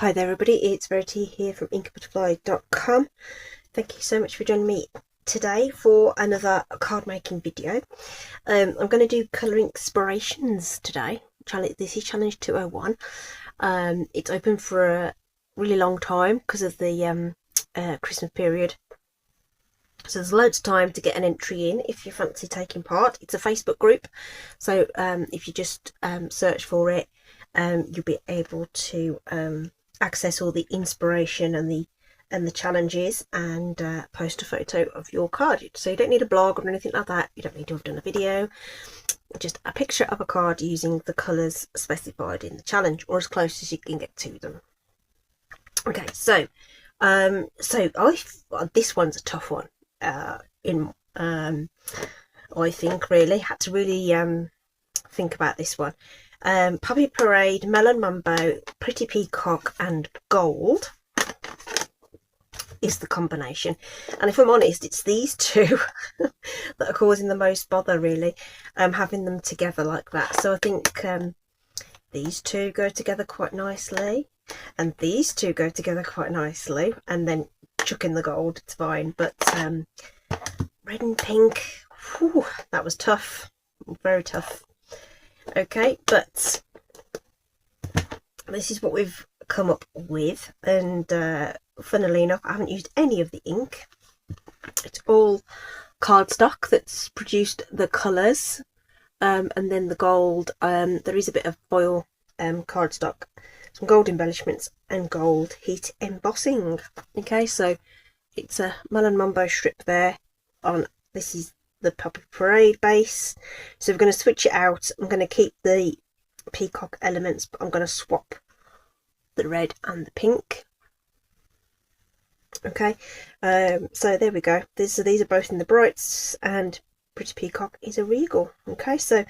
Hi there everybody, it's Verity here from INKbutterfly.com. Thank you so much for joining me today for another card making video. I'm going to do colour inspirations today. This is challenge 201. It's open for a really long time because of the Christmas period. So there's loads of time to get an entry in if you fancy taking part. It's a Facebook group, so if you just search for it, you'll be able to access all the inspiration and the challenges, and post a photo of your card. So you don't need a blog or anything like that. You don't need to have done a video. Just a picture of a card using the colours specified in the challenge, or as close as you can get to them. Okay, so this one's a tough one. I think really had to really think about this one. Poppy Parade, Melon Mambo, Pretty Peacock and Gold is the combination, and if I'm honest, it's these two that are causing the most bother really, having them together like that. So I think these two go together quite nicely, and these two go together quite nicely, and then chuck in the gold, it's fine. But red and pink, whew, that was tough, very tough. Okay, but this is what we've come up with, and funnily enough, I haven't used any of the ink. It's all cardstock that's produced the colours, and then the gold. There is a bit of foil cardstock, some gold embellishments and gold heat embossing. Okay, so it's a Melon Mambo strip there on, this is the Poppy Parade base. So we're going to switch it out. I'm going to keep the peacock elements, but I'm going to swap the red and the pink. Okay, so there we go. These are both in the brights, and Pretty Peacock is a regal. Okay, so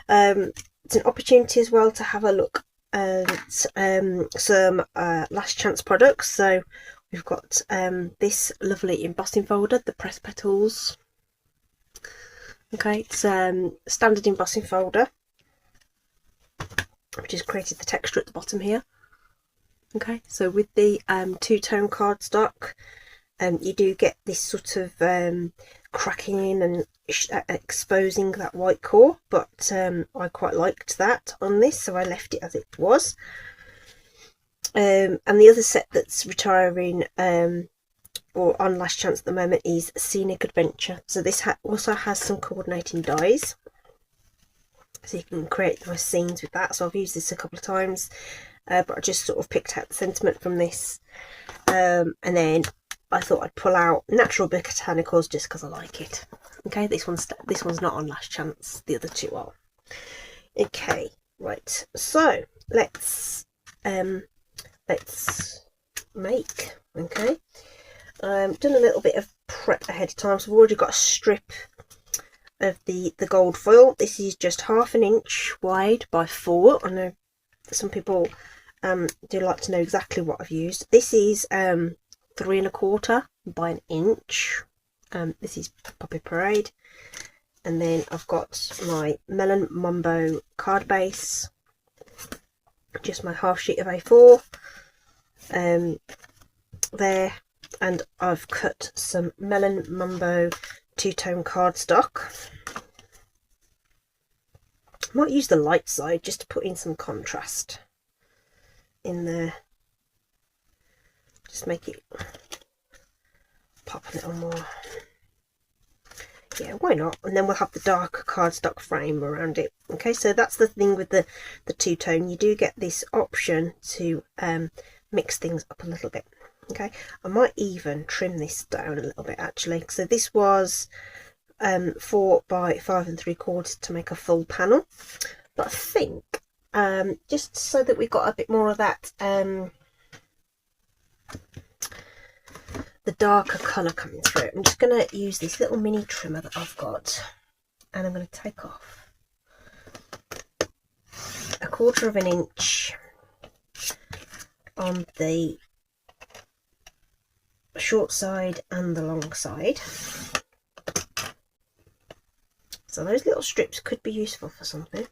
it's an opportunity as well to have a look at some last chance products. So we've got this lovely embossing folder, the press petals. Okay, it's standard embossing folder, which has created the texture at the bottom here. Okay, so with the two-tone cardstock, you do get this sort of cracking in and exposing that white core, but I quite liked that on this, so I left it as it was. And the other set that's retiring or on last chance at the moment is Scenic Adventure. So this also has some coordinating dies, so you can create nice scenes with that. So I've used this a couple of times, but I just sort of picked out the sentiment from this, and then I thought I'd pull out Natural Botanicals just because I like it. Okay, this one's not on last chance, the other two are. Okay, right, so let's make. Okay, done a little bit of prep ahead of time, so I've already got a strip of the gold foil. This is just 1/2 inch wide by 4. I know some people do like to know exactly what I've used. This is 3 1/4 by 1 inch. This is Poppy Parade, and then I've got my Melon Mambo card base, just my 1/2 sheet of A4 there, and I've cut some Melon Mambo two-tone cardstock. I might use the light side just to put in some contrast in there, just make it pop a little more. Yeah, why not? And then we'll have the dark cardstock frame around it. Okay, so that's the thing with the two-tone. You do get this option to mix things up a little bit. Okay, I might even trim this down a little bit actually. So this was 4 by 5 3/4 to make a full panel, but I think just so that we've got a bit more of that the darker colour coming through, I'm just going to use this little mini trimmer that I've got, and I'm going to take off 1/4 inch on the short side and the long side. So those little strips could be useful for something.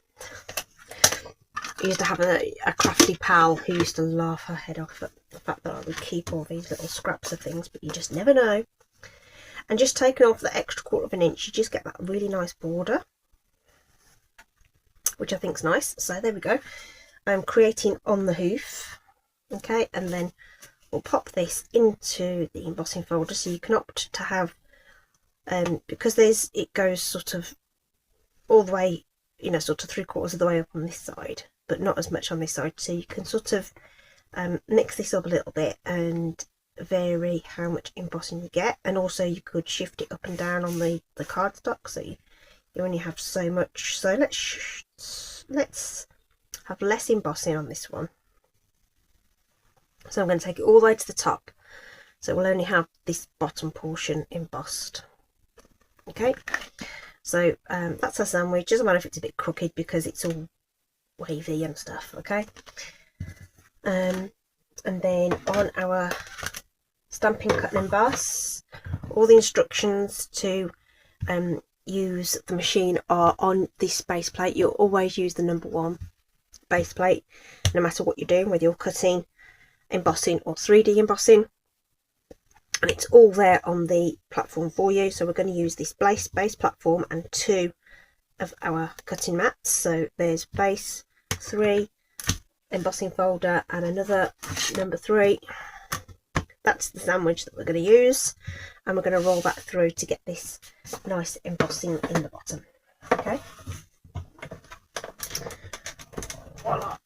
I used to have a crafty pal who used to laugh her head off at the fact that I would keep all these little scraps of things, but you just never know. And just taking off the extra 1/4 inch, you just get that really nice border, which I think is nice. So there we go. I'm creating on the hoof. Okay, and then we'll pop this into the embossing folder, so you can opt to have, because it goes sort of all the way, you know, sort of 3/4 of the way up on this side, but not as much on this side, so you can sort of mix this up a little bit and vary how much embossing you get. And also you could shift it up and down on the cardstock, so you only have so much. So let's have less embossing on this one. So I'm going to take it all the way to the top, so we'll only have this bottom portion embossed. Okay, so that's our sandwich. Doesn't matter if it's a bit crooked because it's all wavy and stuff. Okay, and then on our Stampin' Cut and Emboss, all the instructions to use the machine are on this base plate. You'll always use the number 1 base plate, no matter what you're doing, whether you're cutting, embossing or 3D embossing, and it's all there on the platform for you. So we're going to use this base platform and 2 of our cutting mats. So there's base 3, embossing folder, and another number 3. That's the sandwich that we're going to use, and we're going to roll that through to get this nice embossing in the bottom. Okay, voila.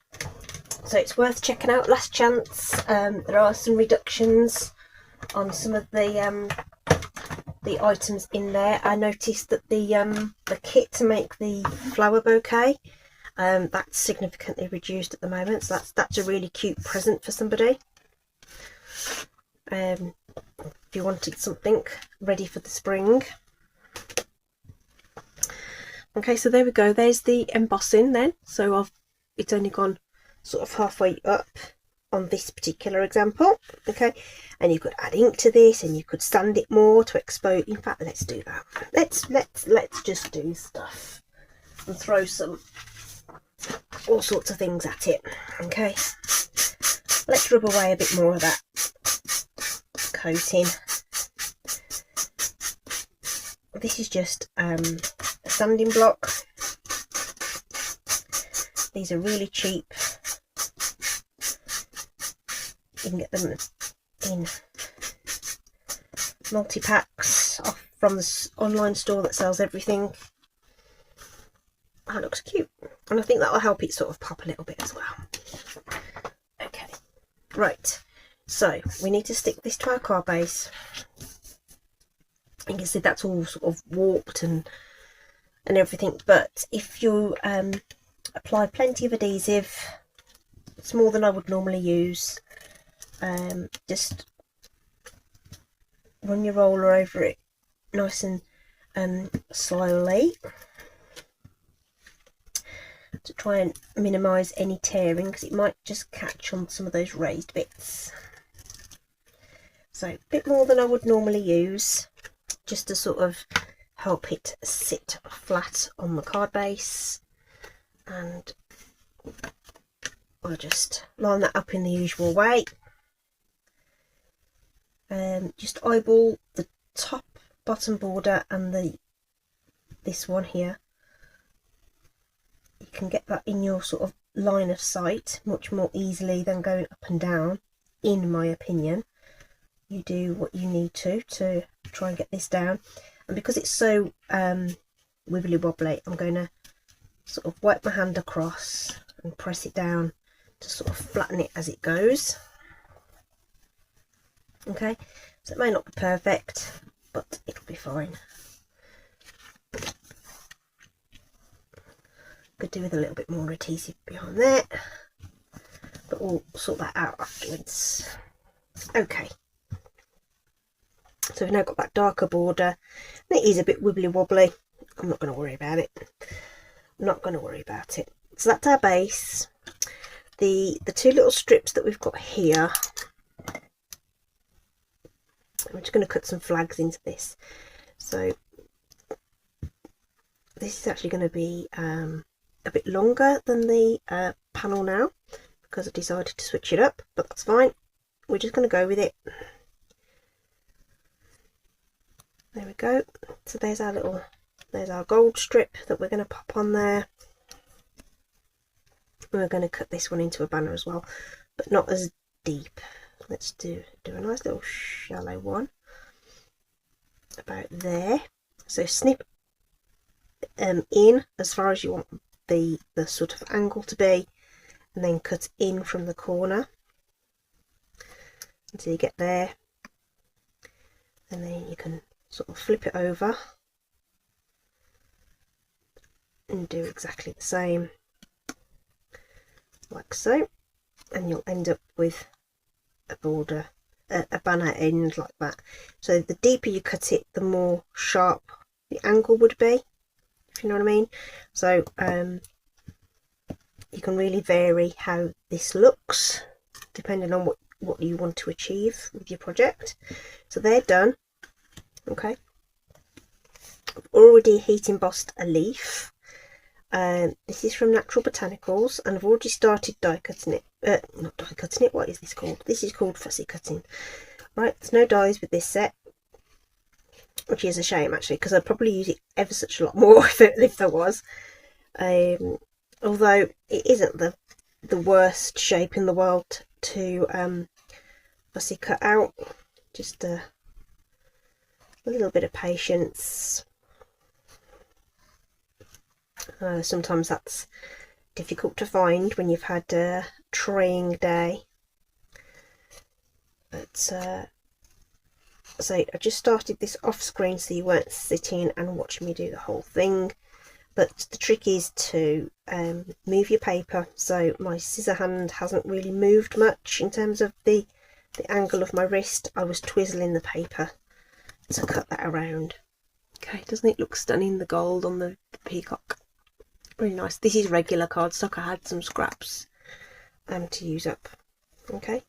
So it's worth checking out. Last chance. There are some reductions on some of the items in there. I noticed that the kit to make the flower bouquet, that's significantly reduced at the moment. So that's a really cute present for somebody. If you wanted something ready for the spring. Okay, so there we go. There's the embossing then. So it's only gone sort of halfway up on this particular example. Okay, and you could add ink to this, and you could sand it more to expose. In fact, let's do that. Let's just do stuff and throw all sorts of things at it. Okay, let's rub away a bit more of that coating. This is just a sanding block. These are really cheap. You can get them in multi-packs off from the online store that sells everything. That looks cute, and I think that will help it sort of pop a little bit as well. Okay, right, so we need to stick this to our card base. You can see that's all sort of warped and everything, but if you apply plenty of adhesive, it's more than I would normally use, just run your roller over it nice and slowly to try and minimise any tearing, because it might just catch on some of those raised bits. So a bit more than I would normally use, just to sort of help it sit flat on the card base. And I'll just line that up in the usual way. Just eyeball the top bottom border and this one here. You can get that in your sort of line of sight much more easily than going up and down, in my opinion. You do what you need to try and get this down, and because it's so wibbly wobbly, I'm going to sort of wipe my hand across and press it down to sort of flatten it as it goes. Okay, so it may not be perfect, but it'll be fine. Could do with a little bit more adhesive behind there, but we'll sort that out afterwards. Okay, so we've now got that darker border, and it is a bit wibbly wobbly. I'm not going to worry about it. I'm not going to worry about it. So that's our base. The 2 little strips that we've got here, I'm just going to cut some flags into this. So this is actually going to be a bit longer than the panel now because I decided to switch it up, but that's fine. We're just going to go with it. There we go. So there's our gold strip that we're going to pop on there. We're going to cut this one into a banner as well, but not as deep. Let's do a nice little shallow one about there. So snip in as far as you want the sort of angle to be, and then cut in from the corner until you get there, and then you can sort of flip it over and do exactly the same like so, and you'll end up with a border, a banner end like that. So the deeper you cut it, the more sharp the angle would be, if you know what I mean. So you can really vary how this looks depending on what you want to achieve with your project. So they're done. Okay, I've already heat embossed a leaf. This is from Natural Botanicals, and I've already started die cutting it. Not die cutting it, what is this called? This is called fussy cutting. Right, there's no dies with this set, which is a shame actually, because I'd probably use it ever such a lot more if there was. Although it isn't the worst shape in the world to fussy cut out. Just a little bit of patience. Sometimes that's difficult to find when you've had a trying day. But so I just started this off screen so you weren't sitting and watching me do the whole thing. But the trick is to move your paper, so my scissor hand hasn't really moved much in terms of the angle of my wrist. I was twizzling the paper to cut that around. Okay, doesn't it look stunning, the gold on the peacock? Really nice. This is regular cardstock. I had some scraps to use up. Okay,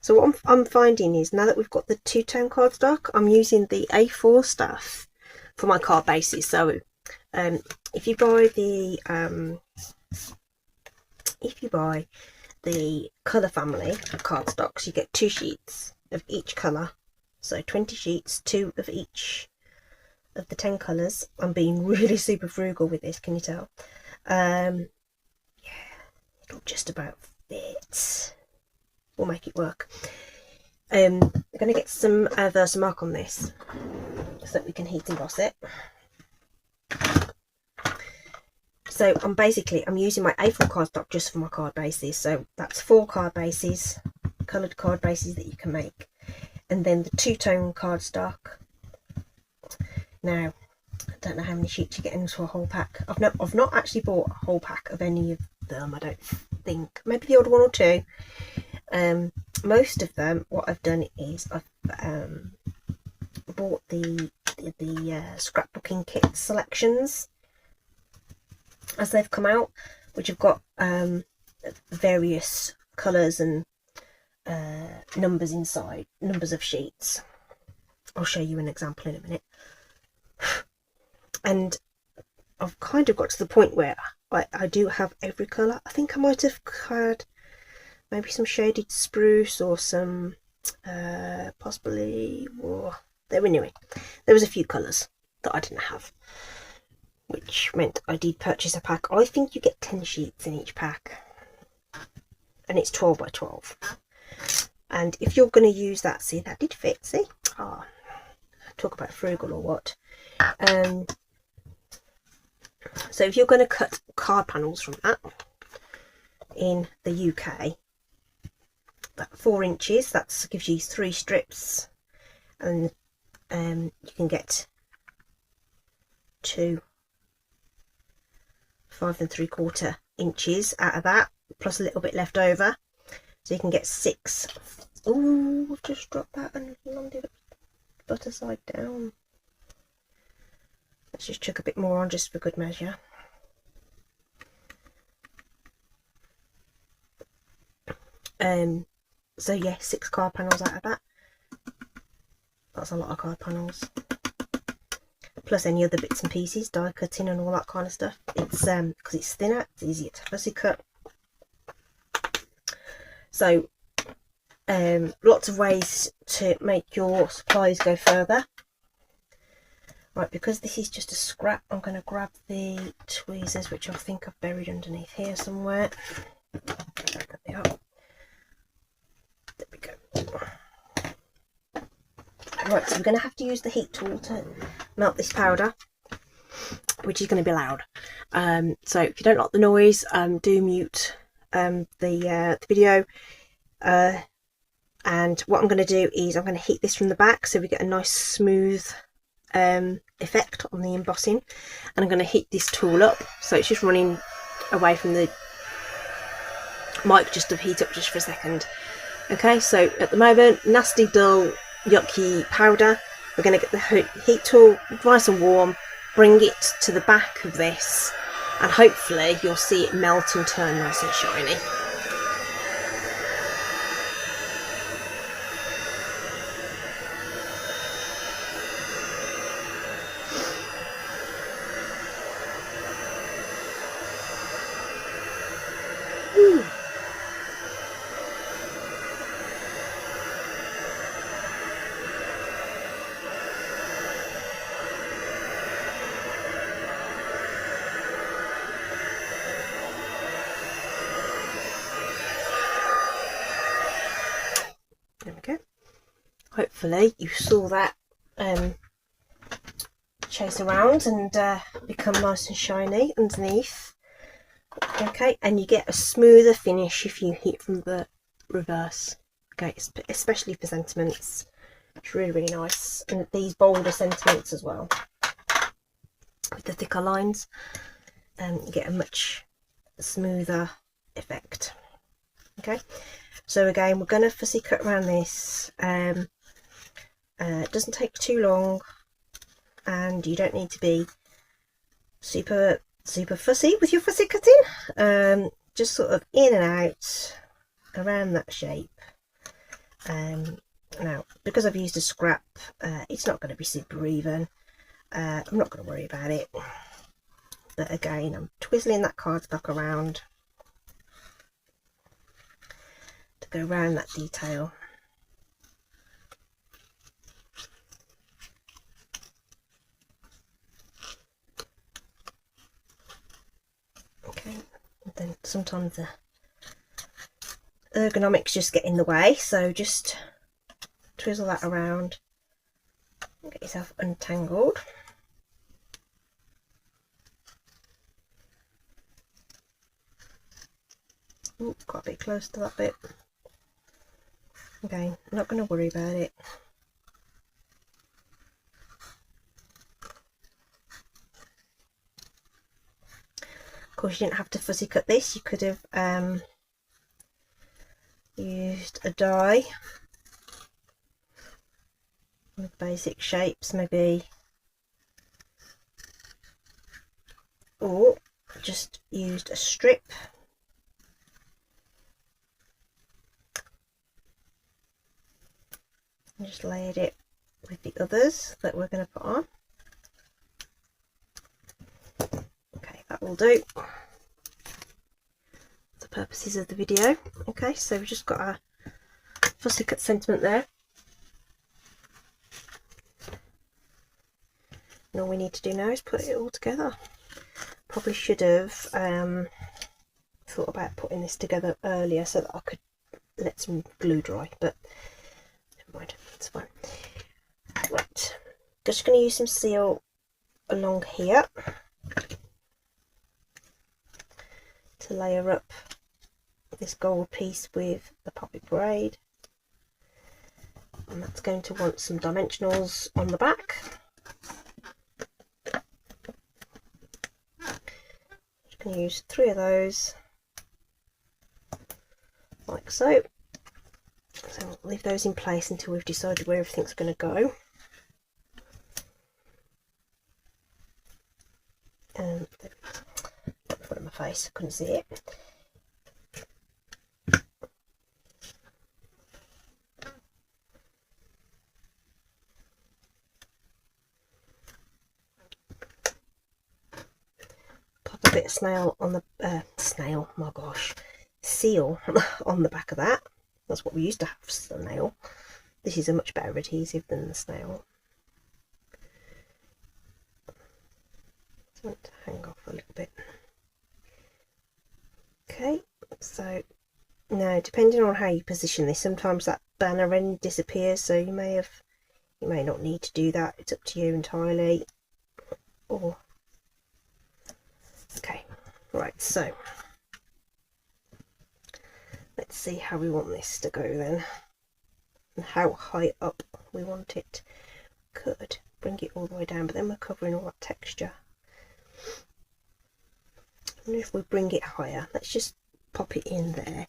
so what I'm finding is, now that we've got the two-tone cardstock, I'm using the A4 stuff for my card bases. So if you buy the colour family of cardstocks, you get 2 sheets of each colour, so 20 sheets, 2 of each of the 10 colours. I'm being really super frugal with this, can you tell? Yeah, it'll just about fit. We'll make it work. I'm going to get some Versamark on this so that we can heat emboss it. So I'm using my A4 cardstock just for my card bases. So that's 4 card bases, coloured card bases that you can make, and then the two-tone cardstock. Now, I don't know how many sheets you get into a whole pack. I've not actually bought a whole pack of any of them, I don't think. Maybe the odd one or two. Most of them, what I've done is I've bought the scrapbooking kit selections as they've come out, which have got various colours and numbers inside, numbers of sheets. I'll show you an example in a minute. And I've kind of got to the point where I do have every colour. I think I might have had maybe some shaded spruce or some possibly, or anyway, there was a few colours that I didn't have, which meant I did purchase a pack. I think you get 10 sheets in each pack, and it's 12 by 12. And if you're going to use that, see, that did fit, see? Oh, talk about frugal or what. So if you're going to cut card panels from that in the UK, that 4 inches, that gives you 3 strips, and you can get 2 5 3/4 inches out of that, plus a little bit left over, so you can get 6. Oh, I've just dropped that and landed butter side down. Let's just chuck a bit more on just for good measure. So yeah, 6 card panels out of that. That's a lot of card panels. plus any other bits and pieces, die cutting and all that kind of stuff. It's because it's thinner, it's easier to fussy cut. So lots of ways to make your supplies go further. Right, because this is just a scrap, I'm going to grab the tweezers, which I think I've buried underneath here somewhere. There they are. There we go. Right, so we're going to have to use the heat tool to melt this powder, which is going to be loud. So if you don't like the noise, do mute the video. And what I'm going to do is I'm going to heat this from the back so we get a nice smooth effect on the embossing, and I'm going to heat this tool up so it's just running away from the mic just to heat up just for a second. Okay, so at the moment, nasty, dull, yucky powder. We're going to get the heat tool nice and warm, bring it to the back of this, and hopefully you'll see it melt and turn nice and shiny. There we go. Hopefully you saw that chase around and become nice and shiny underneath. Okay, and you get a smoother finish if you heat from the reverse. Okay, especially for sentiments. It's really, really nice. And these bolder sentiments as well, with the thicker lines, you get a much smoother effect. Okay, so again, we're going to fussy cut around this. It doesn't take too long, and you don't need to be super fussy with your fussy cutting. Just sort of in and out around that shape. Now, because I've used a scrap, it's not going to be super even. I'm not going to worry about it. But again, I'm twizzling that cardstock around to go around that detail. Okay, and then sometimes the ergonomics just get in the way, so just twizzle that around and get yourself untangled. Ooh, got a bit close to that bit. Again, not going to worry about it. Of course, you didn't have to fussy cut this. You could have used a die with basic shapes, maybe, or just used a strip. And just layered it with the others that we're going to put on. Okay, that will do for the purposes of the video. Okay, so we've just got our fussy cut sentiment there. And all we need to do now is put it all together. Probably should have thought about putting this together earlier so that I could let some glue dry, but never mind, it's fine. Right, just going to use some seal along here to layer up this gold piece with the poppy braid, and that's going to want some dimensionals on the back. Just going to use 3 of those, like so. So we'll leave those in place until we've decided where everything's going to go. Put it in my face, I couldn't see it. snail on the snail, my gosh, seal on the back of that. That's what we used to have, snail. This is a much better adhesive than the snail. I want to hang off a little bit. Okay, so now depending on how you position this, sometimes that banner end disappears, so you may not need to do that. It's up to you entirely. Or okay, right, so let's see how we want this to go then, and how high up we want it. Could bring it all the way down, but then we're covering all that texture. And if we bring it higher, let's just pop it in there.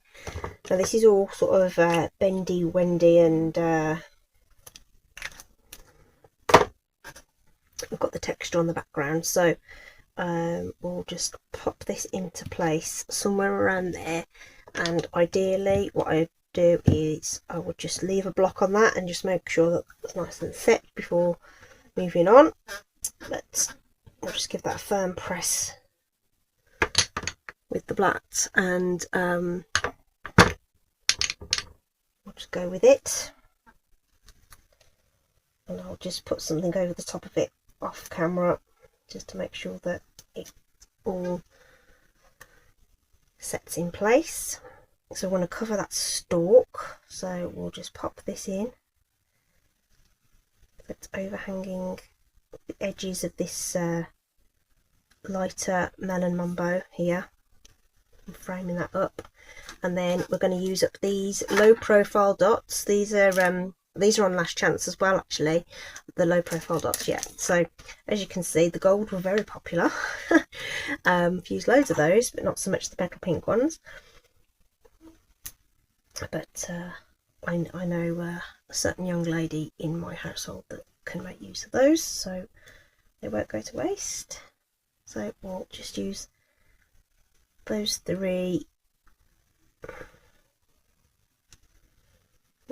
Now this is all sort of bendy wendy, and we've got the texture on the background, so we'll just pop this into place somewhere around there. And ideally what I do is I would just leave a block on that and just make sure that it's nice and set before moving on. But I'll just give that a firm press with the black, and we'll just go with it. And I'll just put something over the top of it off camera just to make sure that it all sets in place. So I want to cover that stalk, so we'll just pop this in. It's overhanging the edges of this lighter melon mambo here. I'm framing that up, and then we're going to use up these low profile dots. These are on Last Chance as well, actually, the low profile dots. Yeah, so as you can see, the gold were very popular. I've used loads of those, but not so much the metal pink ones. But I know a certain young lady in my household that can make use of those, so they won't go to waste. So we'll just use those three.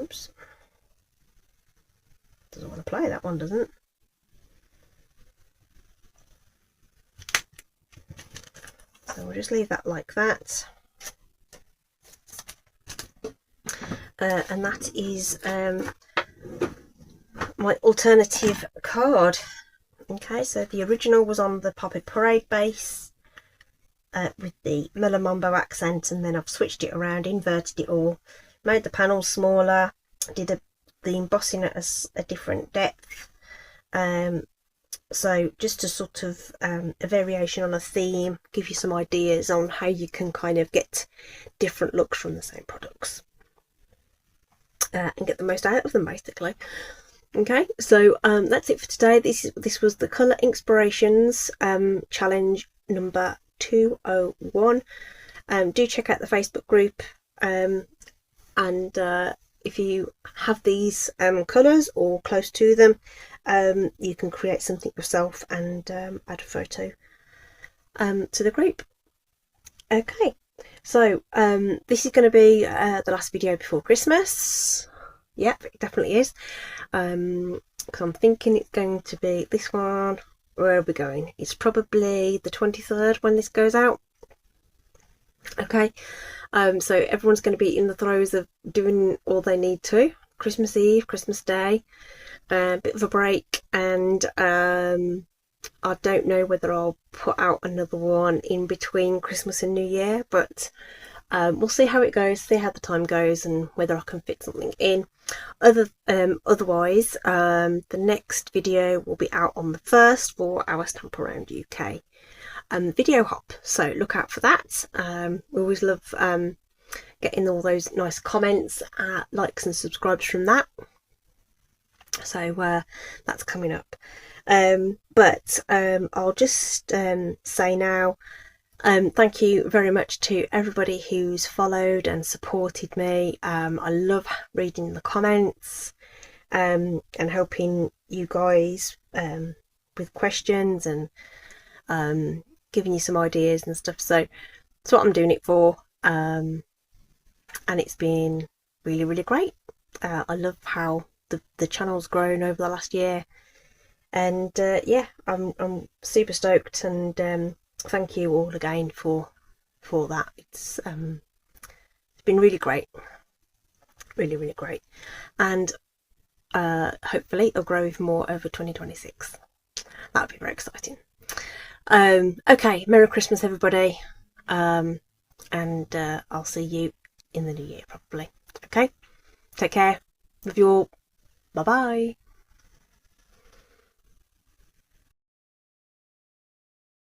Oops, doesn't want to play, that one doesn't. So we'll just leave that like that. And that is my alternative card. Okay, so the original was on the Poppy Parade base with the Melon Mambo accent, and then I've switched it around, inverted it all, made the panels smaller, did the embossing at a different depth. So just a sort of a variation on a theme, give you some ideas on how you can kind of get different looks from the same products. And get the most out of them, basically. Okay, so that's it for today. This was the Colour INKspirations challenge number 201. Do check out the Facebook group, and if you have these colours or close to them, you can create something yourself and add a photo to the group. Okay, so this is going to be the last video before Christmas. Yep, it definitely is, because I'm thinking it's going to be this one. Where are we going? It's probably the 23rd when this goes out. Okay, so everyone's going to be in the throes of doing all they need to. Christmas Eve, Christmas Day, a bit of a break, and I don't know whether I'll put out another one in between Christmas and New Year, but we'll see how it goes, see how the time goes, and whether I can fit something in. Otherwise, the next video will be out on the 1st for our Stamp Around UK video hop, so look out for that. We always love getting all those nice comments, likes and subscribes from that, so that's coming up. But I'll just say now, thank you very much to everybody who's followed and supported me. I love reading the comments and helping you guys with questions and giving you some ideas and stuff. So that's what I'm doing it for, and it's been really, really great. I love how the channel's grown over the last year, and yeah, I'm super stoked, and thank you all again for that. It's been really great, really great, and hopefully it'll grow even more over 2026. That would be very exciting. Okay, Merry Christmas everybody, and I'll see you in the new year probably. Okay, take care, love you all, bye bye.